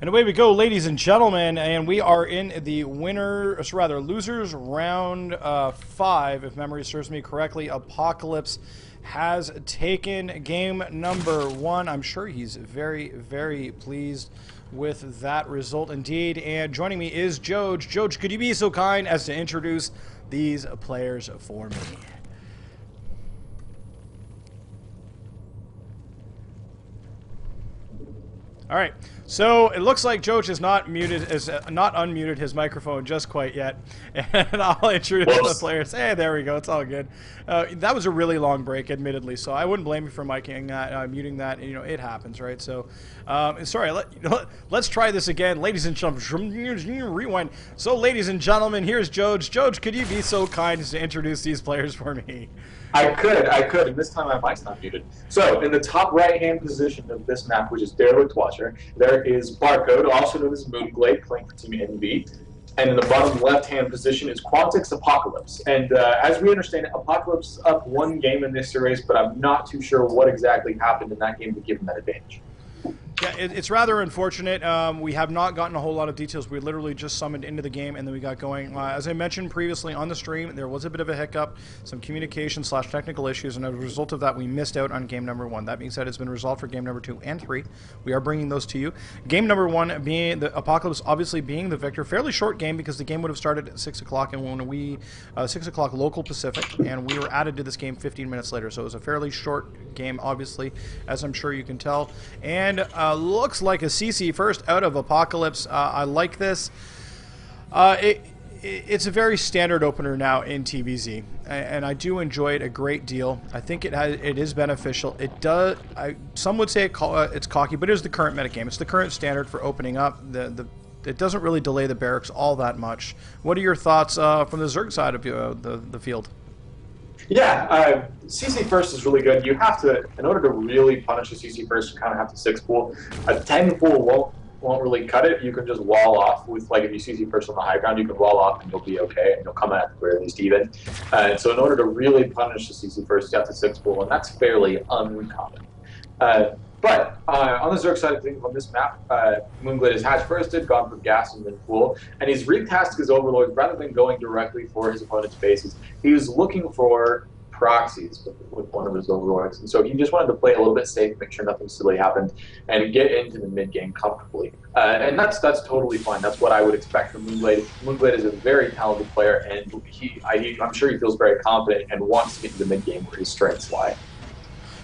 And away we go, ladies and gentlemen, and we are in the losers round 5, if memory serves me correctly. Apocalypse has taken game number 1. I'm sure he's very, very pleased with that result indeed. And joining me is Joj. Joj, could you be so kind as to introduce these players for me? All right, so it looks like Joach is not unmuted his microphone just quite yet, and I'll introduce the players. Hey, there we go. It's all good. That was a really long break, admittedly, so I wouldn't blame you for muting that. You know, it happens, right? So, sorry. Let's try this again, ladies and gentlemen. Rewind. So, ladies and gentlemen, here's Joach. Joach, could you be so kind as to introduce these players for me? I could, and this time my mic's not muted. So, in the top right-hand position of this map, which is Derelict Watcher, there is Barcode, also known as Moonglade, playing for Team NB. And in the bottom left-hand position is Quantix Apocalypse. And as we understand it, Apocalypse up 1 game in this series, but I'm not too sure what exactly happened in that game to give him that advantage. Yeah, it's rather unfortunate. We have not gotten a whole lot of details. We literally just summoned into the game and then we got going. As I mentioned previously on the stream, there was a bit of a hiccup, some communication / technical issues, and as a result of that, we missed out on game number 1. That being said, it's been resolved for game number 2 and 3. We are bringing those to you. Game number 1 being the Apocalypse, obviously being the victor. Fairly short game because the game would have started at 6 o'clock, and when 6 o'clock local Pacific, and we were added to this game 15 minutes later. So it was a fairly short game, obviously, as I'm sure you can tell. And looks like a CC first out of Apocalypse. I like this. It's a very standard opener now in TVZ, and I do enjoy it a great deal. I think it is beneficial. It does. Some would say it's cocky, but it is the current metagame. It's the current standard for opening up. It doesn't really delay the barracks all that much. What are your thoughts from the Zerg side of the field? Yeah, CC first is really good. You have to, in order to really punish a CC first, you kind of have to 6 pool. A 10 pool won't really cut it. You can just wall off with, like, if you CC first on the high ground, you can wall off and you'll be okay, and you'll come out at the very least even. So in order to really punish the CC first, you have to 6 pool, and that's fairly uncommon. But on the Zerg side of things, on this map, Moonglade is hatch firsted, gone for gas and then pool, and he's retasked his overlords rather than going directly for his opponent's bases. He was looking for proxies with one of his overlords, and so he just wanted to play a little bit safe, make sure nothing silly happened, and get into the mid game comfortably. And that's totally fine. That's what I would expect from Moonglade. Moonglade is a very talented player, and I'm sure he feels very confident and wants to get to the mid game where his strengths lie.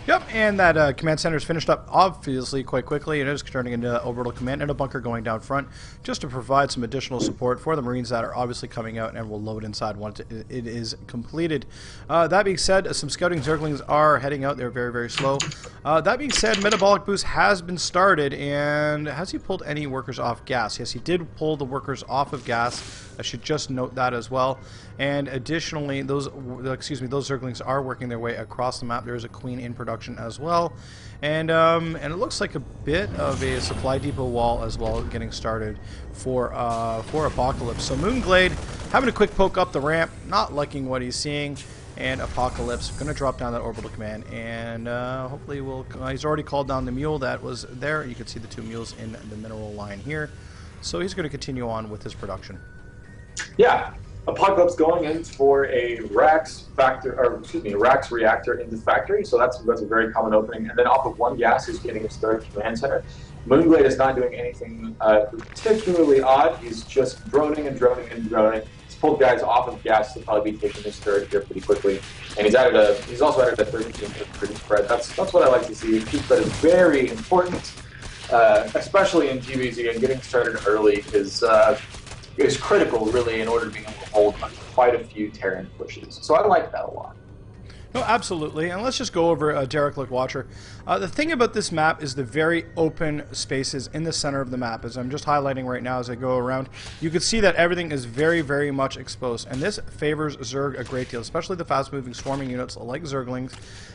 Yep, and that command center is finished up obviously quite quickly. It is turning into orbital command and a bunker going down front just to provide some additional support for the Marines that are obviously coming out and will load inside once it is completed. That being said, some scouting Zerglings are heading out. They're very, very slow. That being said, Metabolic Boost has been started, and has he pulled any workers off gas? Yes, he did pull the workers off of gas. I should just note that as well. And additionally, those Zerglings are working their way across the map. There is a Queen in production as well, and it looks like a bit of a supply depot wall as well getting started for Apocalypse. So Moonglade having a quick poke up the ramp, not liking what he's seeing, and Apocalypse going to drop down that orbital command, and hopefully he's already called down the mule that was there. You can see the 2 mules in the mineral line here. So he's going to continue on with his production. Yeah, Apocalypse going in for a Rax reactor in the factory, so that's a very common opening. And then off of 1 gas, he's getting his 3rd command center. Moonglade is not doing anything particularly odd. He's just droning and droning and droning. He's pulled guys off of gas to probably be taking his 3rd here pretty quickly. And he's also added a 3rd team for pretty spread. That's what I like to see. Keep spread is very important, especially in GVZ, and getting started early is critical, really, in order to be able to hold quite a few Terran pushes. So I like that a lot. No, absolutely. And let's just go over Derelict Watcher. The thing about this map is the very open spaces in the center of the map. As I'm just highlighting right now as I go around, you can see that everything is very, very much exposed. And this favors Zerg a great deal, especially the fast-moving swarming units like Zerglings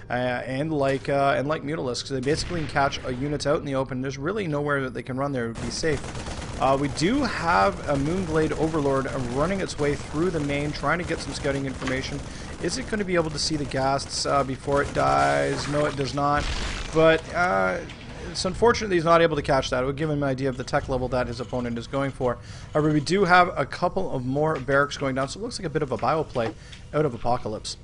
and like Mutalisks. They basically can catch units out in the open. There's really nowhere that they can run there to be safe. We do have a Moonglade Overlord running its way through the main, trying to get some scouting information. Is it going to be able to see the ghasts before it dies? No, it does not. But it's unfortunate that he's not able to catch that. It would give him an idea of the tech level that his opponent is going for. However, we do have a couple of more barracks going down, so it looks like a bit of a bio play out of Apocalypse.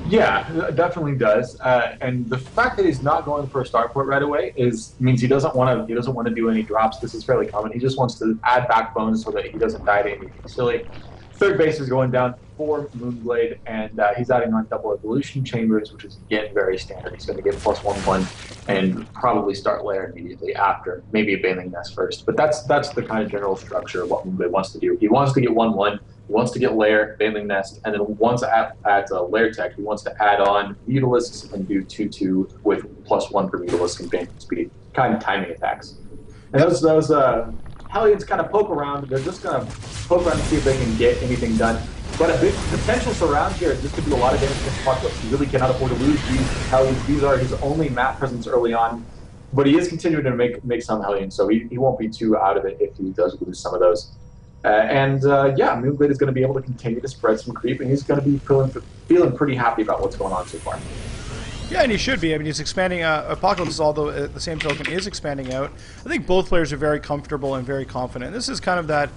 Yeah, it definitely does. And the fact that he's not going for a starport right away means he doesn't want to do any drops. This is fairly common. He just wants to add backbone so that he doesn't die to anything silly. Third base is going down for Moonglade, and he's adding on double evolution chambers, which is again very standard. He's going to get +1/1 and probably start lair immediately after, maybe a Baneling Nest first. But that's the kind of general structure of what Moonglade wants to do. He wants to get 1/1. He wants to get lair, Baneling Nest, and then once at lair tech, he wants to add on Mutalisks and do 2/2 with +1 for Mutalisk and Baneling speed, kind of timing attacks. And those Hellions kind of poke around. They're just going to poke around to see if they can get anything done. But a big potential surround here. This could do a lot of damage against Apocalypse. He really cannot afford to lose these Hellions. These are his only map presence early on. But he is continuing to make some Hellions, so he won't be too out of it if he does lose some of those. Yeah, Moonglade is going to be able to continue to spread some creep, and he's going to be feeling pretty happy about what's going on so far. Yeah, and he should be. I mean, he's expanding. Apocalypse, although at the same token, is expanding out. I think both players are very comfortable and very confident. This is kind of that,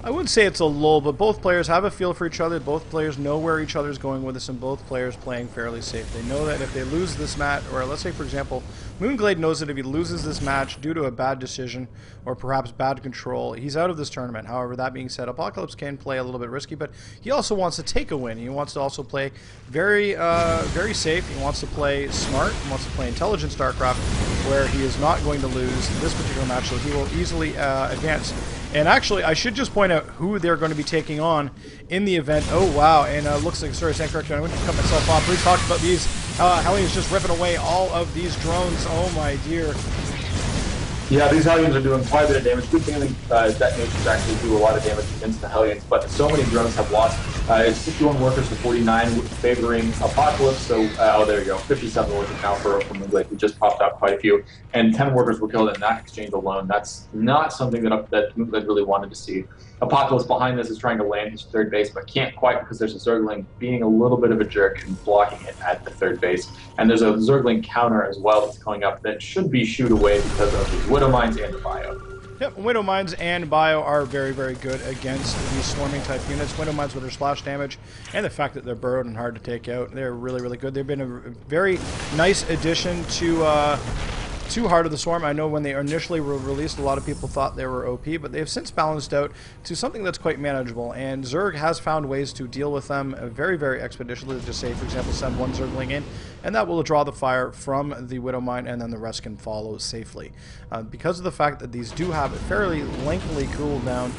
I wouldn't say it's a lull, but both players have a feel for each other. Both players know where each other's going with this, and both players playing fairly safe. They know that if they lose this match, or let's say, for example, Moonglade knows that if he loses this match due to a bad decision or perhaps bad control, he's out of this tournament. However, that being said, Apocalypse can play a little bit risky, but he also wants to take a win. He wants to also play very safe. He wants to play smart. He wants to play intelligent StarCraft, where he is not going to lose this particular match, so he will easily advance. And actually, I should just point out who they're going to be taking on in the event. Oh, wow. And looks like, sorry, stand correction. I went to cut myself off. We talked about these. Hellions just ripping away all of these drones. Oh, my dear. Yeah, these Hellions are doing quite a bit of damage. Good thing detonations actually do a lot of damage against the Hellions, but so many drones have lost. It's 61 workers to 49, favoring Apocalypse, so, oh, there you go, 57 workers now for Moonglade, who just popped out quite a few, and 10 workers were killed in that exchange alone. That's not something that Moonglade really wanted to see. Apocalypse behind this is trying to land his third base, but can't quite because there's a Zergling being a little bit of a jerk and blocking it at the third base. And there's a Zergling counter as well that's coming up that should be shoot away because of his Widow Mines and the Bio. Yep, Widow Mines and Bio are very, very good against these swarming type units. Widow Mines with their splash damage and the fact that they're burrowed and hard to take out, they're really, really good. They've been a very nice addition to Heart of the Swarm. I know when they initially were released, a lot of people thought they were OP, but they have since balanced out to something that's quite manageable, and Zerg has found ways to deal with them very, very expeditiously. Just say, for example, send one Zergling in, and that will draw the fire from the Widow Mine, and then the rest can follow safely. Because of the fact that these do have a fairly lengthy cooldown,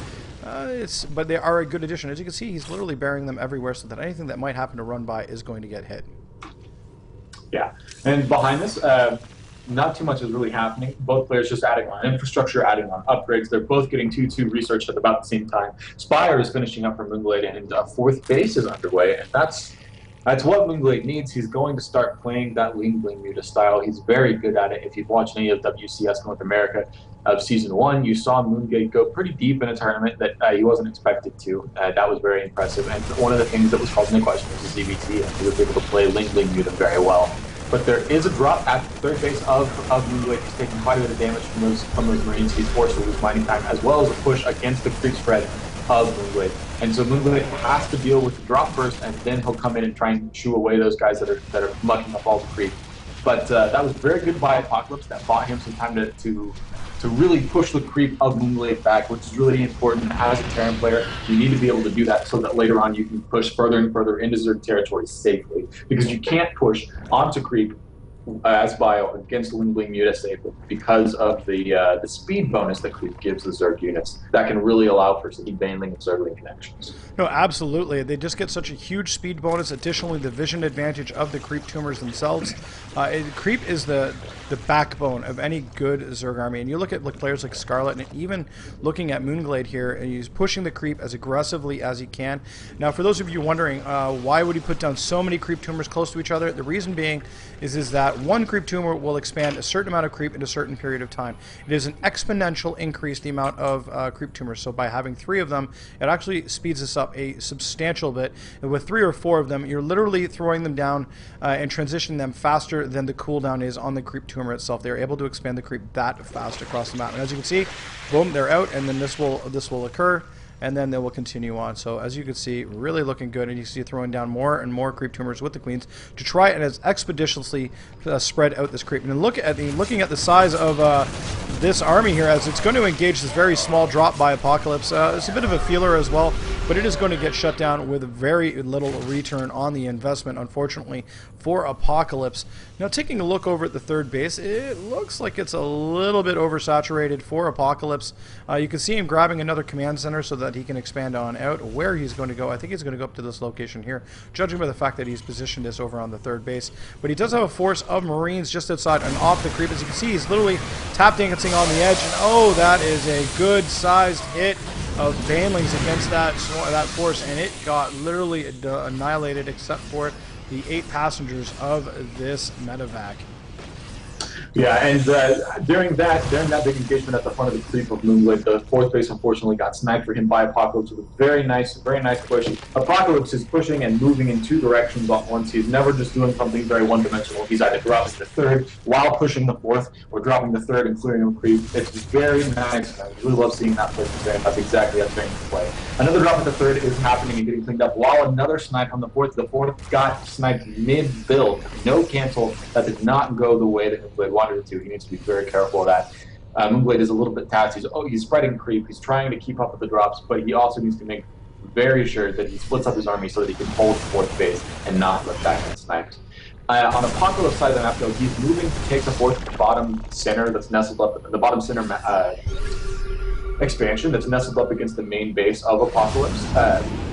but they are a good addition. As you can see, he's literally burying them everywhere, so that anything that might happen to run by is going to get hit. Yeah, and behind this, not too much is really happening. Both players just adding on infrastructure, adding on upgrades. They're both getting 2/2 research at about the same time. Spire is finishing up for Moonglade, and fourth base is underway, and that's what Moonglade needs. He's going to start playing that Ling Bling Muta style. He's very good at it. If you've watched any of WCS North America of Season 1, you saw Moonglade go pretty deep in a tournament that he wasn't expected to. That was very impressive, and one of the things that was causing the question was the ZBT, and he was able to play Ling Bling Muta very well. But there is a drop at the third base of Moonglade. He's taking quite a bit of damage from those Marines. He's forced to lose mining time, as well as a push against the creep spread of Moonglade. And so Moonglade has to deal with the drop first, and then he'll come in and try and shoo away those guys that are mucking up all the creep. But that was very good by Apocalypse. That bought him some time to really push the creep of Moonglade back, which is really important as a Terran player. You need to be able to do that so that later on you can push further and further into Zerg territory safely. Because you can't push onto creep as Bio against Ling Bling Muta safely because of the speed bonus that creep gives the Zerg units. That can really allow for speed Baneling and Zergling connections. No, absolutely. They just get such a huge speed bonus. Additionally, the vision advantage of the creep tumors themselves. Creep is the backbone of any good Zerg army. And you look at players like Scarlet, and even looking at Moonglade here, and he's pushing the creep as aggressively as he can. Now, for those of you wondering, why would he put down so many creep tumors close to each other? The reason being is that one creep tumor will expand a certain amount of creep in a certain period of time. It is an exponential increase the amount of creep tumors. So by having 3 of them, it actually speeds this up a substantial bit. And with 3 or 4 of them, you're literally throwing them down and transitioning them faster than the cooldown is on the creep tumor itself. They're able to expand the creep that fast across the map. And as you can see, boom, they're out, and then this will occur, and then they will continue on. So as you can see, really looking good, and you see throwing down more and more creep tumors with the queens to try and as expeditiously spread out this creep. And looking at the size of this army here, as it's going to engage this very small drop by Apocalypse. It's a bit of a feeler as well, but it is going to get shut down with very little return on the investment, unfortunately, for Apocalypse. Now, taking a look over at the third base, it looks like it's a little bit oversaturated for Apocalypse. You can see him grabbing another command center so that he can expand on out. Where he's going to go, I think he's going to go up to this location here, judging by the fact that he's positioned this over on the third base. But he does have a force of Marines just outside and off the creep. As you can see, he's literally tap dancing on the edge, and oh, that is a good-sized hit of Banelings against that force, and it got literally annihilated except for the 8 passengers of this medevac. Yeah, and during that big engagement at the front of the creep of Moonglade, the fourth base unfortunately got sniped for him by Apocalypse with a very nice push. Apocalypse is pushing and moving in 2 directions at once. He's never just doing something very one-dimensional. He's either dropping the third while pushing the fourth, or dropping the third and clearing a creep. It's very nice. I really love seeing that play today, and that's exactly how training to play. Another drop at the third is happening and getting cleaned up, while another snipe on the fourth. The fourth got sniped mid-build. No cancel. That did not go the way that Moonglade wanted it to. He needs to be very careful of that. Moonglade is a little bit taxed. He's spreading creep. He's trying to keep up with the drops, but he also needs to make very sure that he splits up his army so that he can hold the fourth base and not let that get sniped. On Apocalypse side of the map, though, he's moving to take the fourth bottom center that's nestled up, the bottom center expansion that's nestled up against the main base of Apocalypse.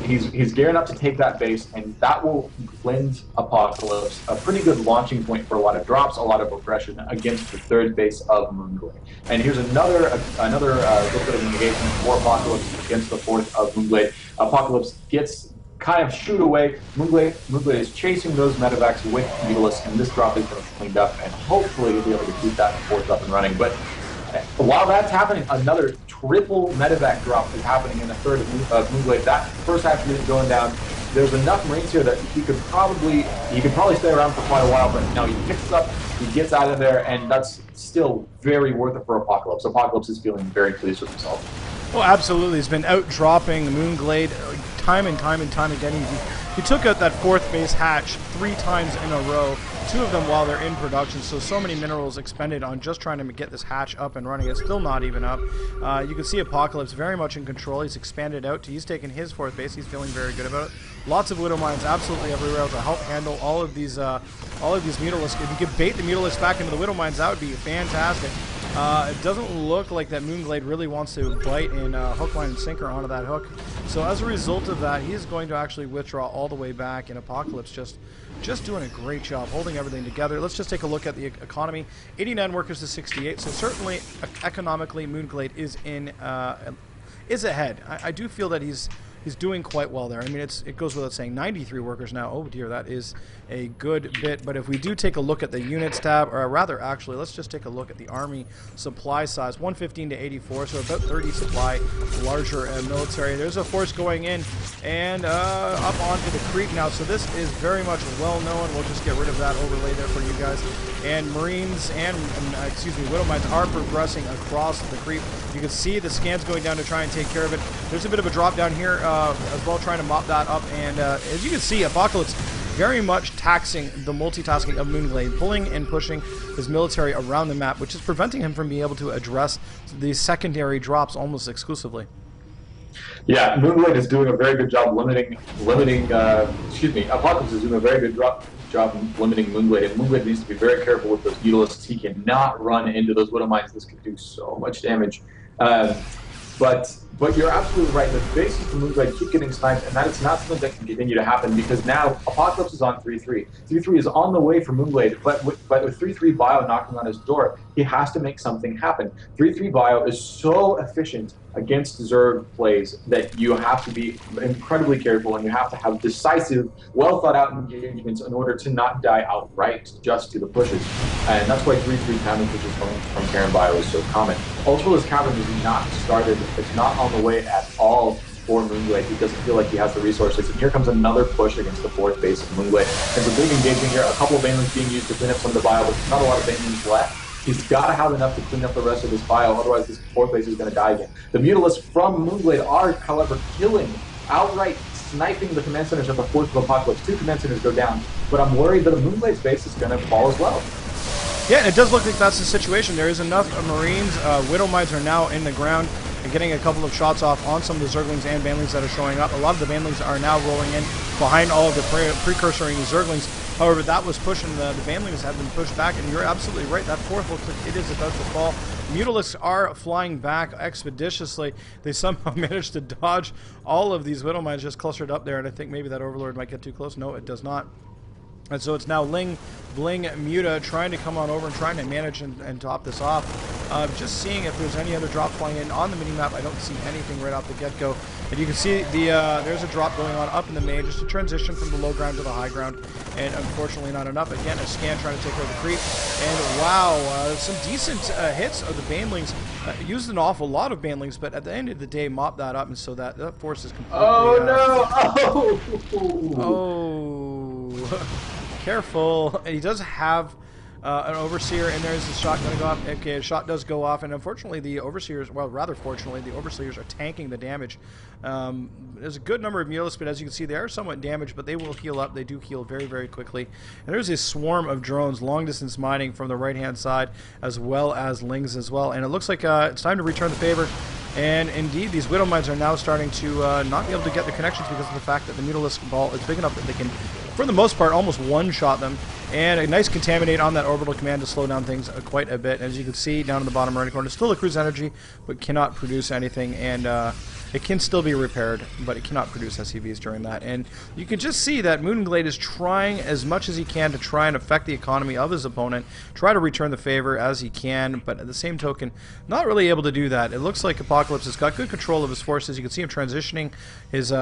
He's gearing up to take that base, and that will lend Apocalypse a pretty good launching point for a lot of drops, a lot of aggression against the third base of Moonglade. And here's another little bit of engagement for Apocalypse against the fourth of Moonglade. Apocalypse gets kind of shoot away. Moonglade is chasing those medevacs with Mutalisk, and this drop is going to be cleaned up, and hopefully he'll be able to keep that fourth up and running. But while that's happening, another triple medevac drop is happening in the third of Moonglade. That first attribute going down. There's enough Marines here that he could probably stay around for quite a while, but now he picks up, he gets out of there, and that's still very worth it for Apocalypse. Apocalypse is feeling very pleased with himself. Well, absolutely. He's been out-dropping Moonglade time and time again. He took out that fourth base hatch 3 times in a row, 2 of them while they're in production, so many minerals expended on just trying to get this hatch up and running. It's still not even up. You can see Apocalypse very much in control. He's expanded out. He's taken his fourth base. He's feeling very good about it. Lots of Widow Mines absolutely everywhere to help handle all of these Mutalisks. If you could bait the Mutalisks back into the Widow Mines, that would be fantastic. It doesn't look like that Moonglade really wants to bite and hook, line, and sinker onto that hook. So as a result of that, he's going to actually withdraw all the way back, and Apocalypse just doing a great job holding everything together. Let's just take a look at the economy. 89 workers to 68, so certainly economically Moonglade is ahead. I do feel that he's doing quite well there. I mean, it goes without saying, 93 workers now. Oh dear, that is a good bit. But if we do take a look at the units tab, or rather, actually, let's just take a look at the army supply size, 115 to 84, so about 30 supply larger military. There's a force going in and up onto the creek now. So this is very much well known. We'll just get rid of that overlay there for you guys. And Marines and Widow Mines are progressing across the creep. You can see the scans going down to try and take care of it. There's a bit of a drop down here as well, trying to mop that up. And as you can see, Apocalypse very much taxing the multitasking of Moonglade, pulling and pushing his military around the map, which is preventing him from being able to address these secondary drops almost exclusively. Yeah, Moonglade is doing a very good job limiting. Apocalypse is doing a very good job limiting Moonglade, and Moonglade needs to be very careful with those Mutalisks. He cannot run into those Widow Mines. This could do so much damage. But you're absolutely right. The bases for Moonglade keep getting sniped, and that is not something that can continue to happen, because now Apocalypse is on 3-3. 3-3 is on the way for Moonglade, but with 3-3 Bio knocking on his door, he has to make something happen. 3-3 Bio is so efficient against Zerg plays that you have to be incredibly careful and you have to have decisive, well thought out engagements in order to not die outright just to the pushes. And that's why 3-3 counter pushes from Karen Bio is so common. Ultralisk Cavern is not started, it's not on the way at all for Moonglade. He doesn't feel like he has the resources. And here comes another push against the fourth base of Moonglade. There's a big engagement here, a couple of Banelings being used to clean up some of the bio, but there's not a lot of Banelings left. He's got to have enough to clean up the rest of his bio, otherwise this fourth base is going to die again. The Mutalisks from Moonglade are, however, killing, outright sniping the command centers at the fourth of Apocalypse. 2 command centers go down, but I'm worried that a Moonglade's base is going to fall as well. Yeah, and it does look like that's the situation. There is enough Marines. Widow Mines are now in the ground and getting a couple of shots off on some of the Zerglings and Banelings that are showing up. A lot of the Banelings are now rolling in behind all of the precursoring Zerglings. However, that was pushing the Banelings have been pushed back, and you're absolutely right. That fourth looks like it is about to fall. Mutalisks are flying back expeditiously. They somehow managed to dodge all of these Widow Mines just clustered up there, and I think maybe that Overlord might get too close. No, it does not. And so it's now Ling, Bling, Muta trying to come on over and trying to manage and top this off. Just seeing if there's any other drop flying in on the minimap. I don't see anything right off the get-go. And you can see there's a drop going on up in the main, just a transition from the low ground to the high ground. And unfortunately not enough. Again, a scan trying to take over the creep. And wow, some decent hits of the Banelings. Used an awful lot of Banelings, but at the end of the day, mop that up, and so that force is completely... Oh no! Oh! Careful. And he does have an Overseer, and there's a shot going to go off. Okay, a shot does go off, and unfortunately the Overseers, well, rather fortunately, the Overseers are tanking the damage. There's a good number of Mutalisks, but as you can see, they are somewhat damaged, but they will heal up. They do heal very, very quickly. And there's a swarm of drones, long-distance mining from the right-hand side, as well as Lings as well. And it looks like it's time to return the favor. And indeed, these Widow Mines are now starting to not be able to get the connections because of the fact that the Mutalisk ball is big enough that they can, for the most part, almost one-shot them. And a nice Contaminate on that orbital command to slow down things quite a bit. As you can see down in the bottom right corner, still accrues energy, but cannot produce anything. And it can still be repaired, but it cannot produce SCVs during that. And you can just see that Moonglade is trying as much as he can to try and affect the economy of his opponent, try to return the favor as he can, but at the same token, not really able to do that. It looks like Apocalypse has got good control of his forces. You can see him transitioning his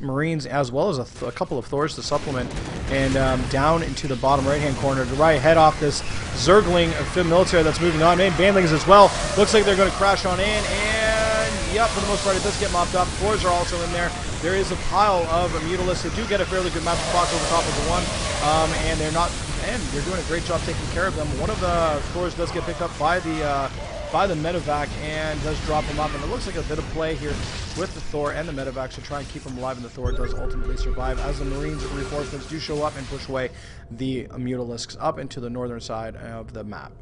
Marines as well as a couple of Thors to supplement, and down into the bottom right-hand corner to head off this Zergling military that's moving on. And Banelings as well. Looks like they're going to crash on in, and yep, for the most part, it does get mopped up. Floors are also in there. There is a pile of Mutalisks that do get a fairly good map spot over top of the one, and they're doing a great job taking care of them. One of the floors does get picked up by the medevac and does drop him up, and it looks like a bit of play here with the Thor and the medevac to try and keep him alive, and the Thor does ultimately survive as the Marines reinforcements do show up and push away the Mutalisks up into the northern side of the map.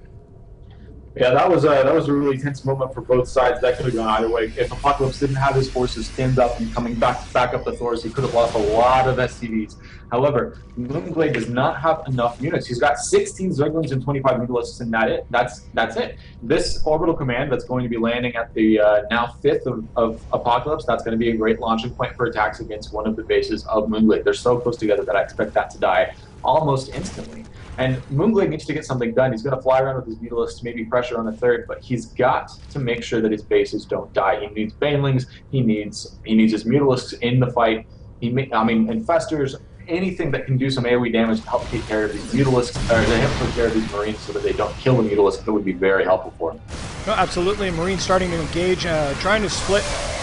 Yeah, that was a really tense moment for both sides. That could have gone either way. If Apocalypse didn't have his forces stand up and coming back up the Thors, he could have lost a lot of SCVs. However, Moonglade does not have enough units. He's got 16 Zerglings and 25 Mutalisks, and that's it. This orbital command that's going to be landing at the now 5th of Apocalypse, that's going to be a great launching point for attacks against one of the bases of Moonglade. They're so close together that I expect that to die almost instantly. And Moonglade needs to get something done. He's going to fly around with his Mutalisks, maybe pressure on a third, but he's got to make sure that his bases don't die. He needs Banelings. He needs his Mutalisks in the fight. Infestors, anything that can do some AoE damage to help take care of these Mutalisks, or to help take care of these Marines so that they don't kill the Mutalisks, that would be very helpful for him. No, absolutely. Marines starting to engage, trying to split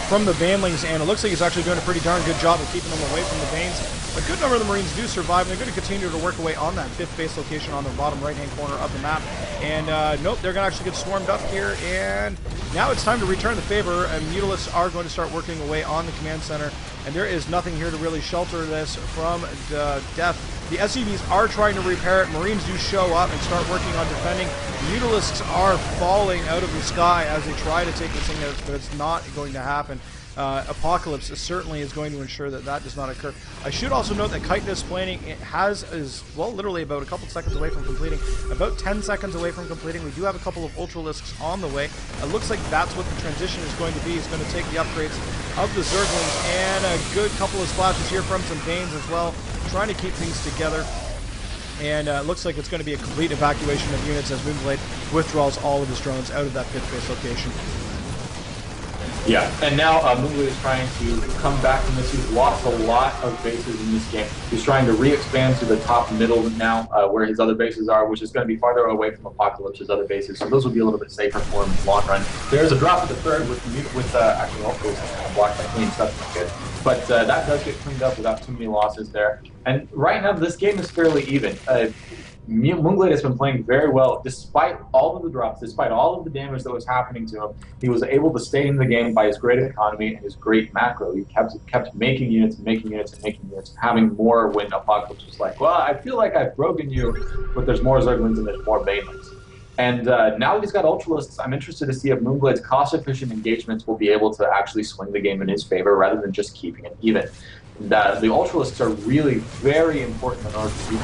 from the Banelings, and it looks like he's actually doing a pretty darn good job of keeping them away from the Banes. A good number of the Marines do survive, and they're going to continue to work away on that 5th base location on the bottom right-hand corner of the map. And nope, they're going to actually get swarmed up here, and now it's time to return the favor, and Mutalisks are going to start working away on the command center, and there is nothing here to really shelter this from death. The SCVs are trying to repair it. Marines do show up and start working on defending. Mutalisks are falling out of the sky as they try to take this thing out, but it's not going to happen. Apocalypse certainly is going to ensure that that does not occur. I should also note that chitinous planning is literally about a couple seconds away from completing, about 10 seconds away from completing. We do have a couple of Ultralisks on the way. It looks like that's what the transition is going to be. It's going to take the upgrades of the Zerglings and a good couple of splashes here from some Banes as well, trying to keep things together. And it looks like it's going to be a complete evacuation of units as Moonglade withdraws all of his drones out of that 5th base location. Yeah, and now Moonglade is trying to come back from this. He's lost a lot of bases in this game. He's trying to re-expand to the top middle now, where his other bases are, which is going to be farther away from Apocalypse's other bases. So those will be a little bit safer for him in the long run. There's a drop at the third with actually all bases kind of blocked by clean stuff. That's good. But that does get cleaned up without too many losses there. And right now, this game is fairly even. Moonglade has been playing very well despite all of the drops, despite all of the damage that was happening to him. He was able to stay in the game by his great economy and his great macro. He kept making units and making units and making units, and having more when Apocalypse was like, well, I feel like I've broken you, but there's more Zerglings and there's more Banelings. And now that he's got Ultralisks, I'm interested to see if Moonglade's cost-efficient engagements will be able to actually swing the game in his favor rather than just keeping it even. The Ultralisks are really very important in order to keep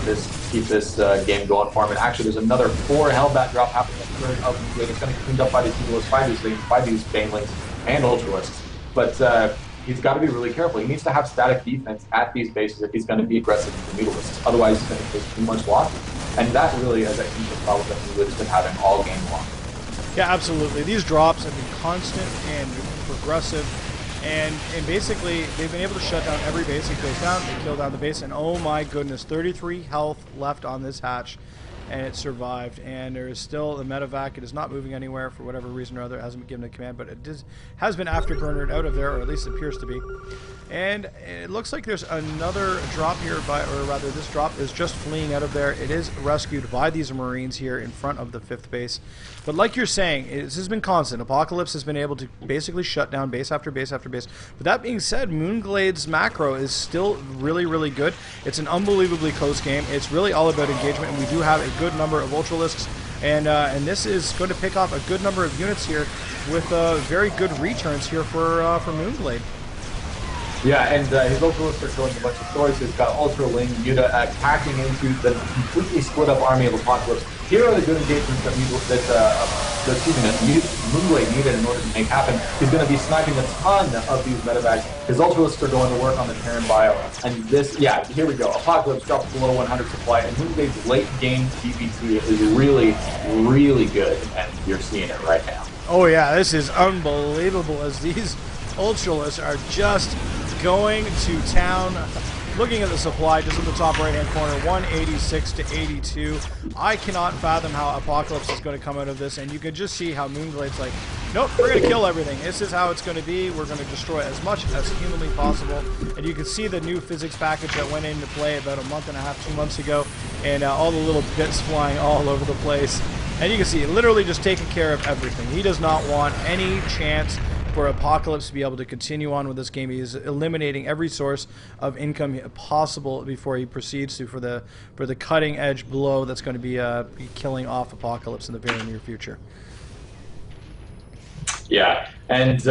this game going for him. And actually, there's another 4 Hellbat drop happening at the third of Moonglade. It's going to get cleaned up by these Eagles, by these Banelings and Ultralisks. But he's got to be really careful. He needs to have static defense at these bases if he's going to be aggressive with the Mutalisks. Otherwise, he's going to take too much loss. And that really is, I think, the problem that Moonglade's been having all game long. Yeah, absolutely. These drops have been constant and progressive. And basically, they've been able to shut down every base that goes down. They kill down the base, and oh my goodness, 33 health left on this hatch, and it survived. And there is still the medevac. It is not moving anywhere for whatever reason or other. It hasn't been given a command, but it has been afterburnered out of there, or at least it appears to be. And it looks like there's another drop here, or rather this drop is just fleeing out of there. It is rescued by these Marines here in front of the 5th base. But like you're saying, this has been constant. Apocalypse has been able to basically shut down base after base after base. But that being said, Moonglade's macro is still really, really good. It's an unbelievably close game. It's really all about engagement, and we do have a good number of Ultralisks. And this is going to pick off a good number of units here with very good returns here for Moonglade. Yeah, and his Ultralisks are showing a bunch of stories. He's got Ultraling, Yuta attacking into the completely split up army of Apocalypse. Here are the good engagements that Moonglade needed in order to make happen. He's going to be sniping a ton of these medevacs. His Ultralisks are going to work on the Terran bio. And this, yeah, here we go. Apocalypse drops below 100 supply, and Moonglade's late game DPT is really, really good, and you're seeing it right now. Oh yeah, this is unbelievable as these Ultralisks are just going to town. Looking at the supply just in the top right hand corner, 186 to 82. I cannot fathom how Apocalypse is going to come out of this, and you can just see how Moonglade's like, nope, we're going to kill everything. This is how it's going to be. We're going to destroy as much as humanly possible. And you can see the new physics package that went into play about a month and a half, 2 months ago, and all the little bits flying all over the place. And you can see literally just taking care of everything. He does not want any chance for Apocalypse to be able to continue on with this game. He is eliminating every source of income possible before he proceeds to for the cutting edge blow that's going to be killing off Apocalypse in the very near future. Yeah, and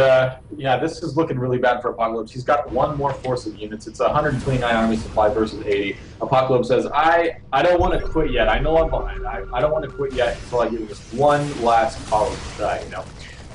yeah, this is looking really bad for Apocalypse. He's got one more force of units. It's 129 army supply versus 80. Apocalypse says, I don't want to quit yet. I know I'm behind. I don't want to quit yet until I give this one last column to die, you know.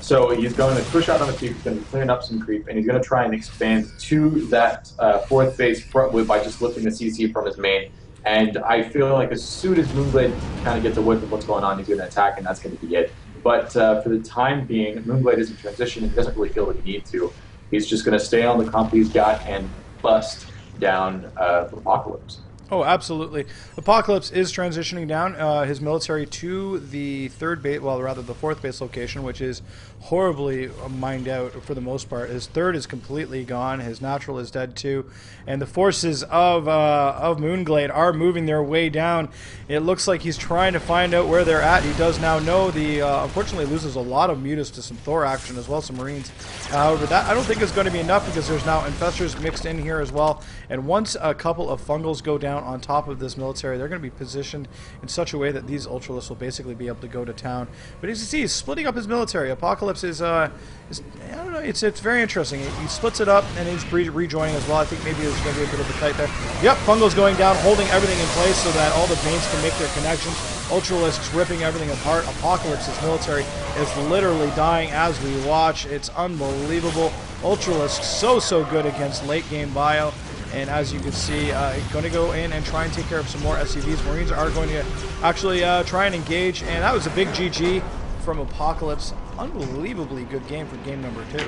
So he's going to push out on the creep, he's going to be clearing up some creep, and he's going to try and expand to that 4th base front by just lifting the CC from his main. And I feel like as soon as Moonglade kind of gets a whiff of what's going on, he's going to attack, and that's going to be it. But for the time being, Moonglade is in transition and doesn't really feel the need to. He's just going to stay on the comp he's got and bust down Apocalypse. Oh, absolutely. Apocalypse is transitioning down his military to the 3rd base, well, rather the 4th base location, which is horribly mined out for the most part. His 3rd is completely gone. His natural is dead too, and the forces of Moonglade are moving their way down. It looks like he's trying to find out where they're at. He does now know the. Unfortunately, loses a lot of mutas to some Thor action as well, some Marines. However, that I don't think is going to be enough because there's now infestors mixed in here as well. And once a couple of fungals go down on top of this military, they're going to be positioned in such a way that these Ultralisks will basically be able to go to town. But as you see, he's splitting up his military. Apocalypse is I don't know, it's very interesting. He splits it up and he's rejoining as well. I think maybe there's going to be a bit of a fight there. Yep, Fungal's going down, holding everything in place so that all the veins can make their connections. Ultralisks ripping everything apart. Apocalypse's military is literally dying as we watch. It's unbelievable. Ultralisks so good against late game bio. And as you can see, going to go in and try and take care of some more SCVs. Marines are going to actually try and engage. And that was a big GG from Apocalypse. Unbelievably good game for game number 2.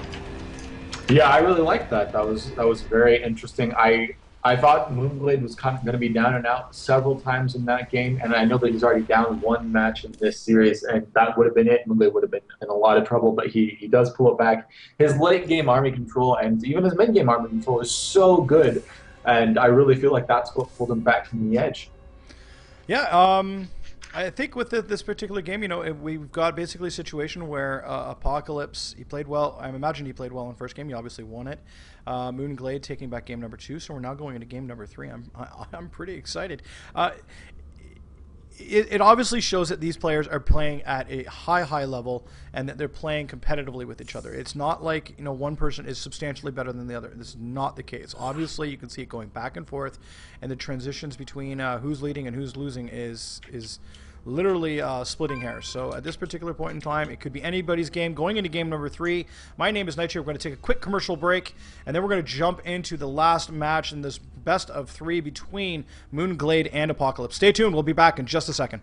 Yeah, I really liked that. That was very interesting. I thought Moonglade was kind of going to be down and out several times in that game, and I know that he's already down one match in this series, and that would have been it. Moonglade would have been in a lot of trouble, but he does pull it back. His late game army control and even his mid game army control is so good, and I really feel like that's what pulled him back from the edge. Yeah, I think with this particular game, we've got basically a situation where Apocalypse, he played well. I imagine he played well in the first game. He obviously won it. Moonglade taking back game number 2, so we're now going into game number 3. I'm pretty excited. It obviously shows that these players are playing at a high level and that they're playing competitively with each other. It's not like one person is substantially better than the other. This is not the case. Obviously, you can see it going back and forth, and the transitions between who's leading and who's losing is literally splitting hairs. So at this particular point in time, it could be anybody's game. Going into game number 3, my name is Nitro. We're going to take a quick commercial break, and then we're going to jump into the last match in this best of 3 between Moonglade and Apocalypse. Stay tuned. We'll be back in just a second.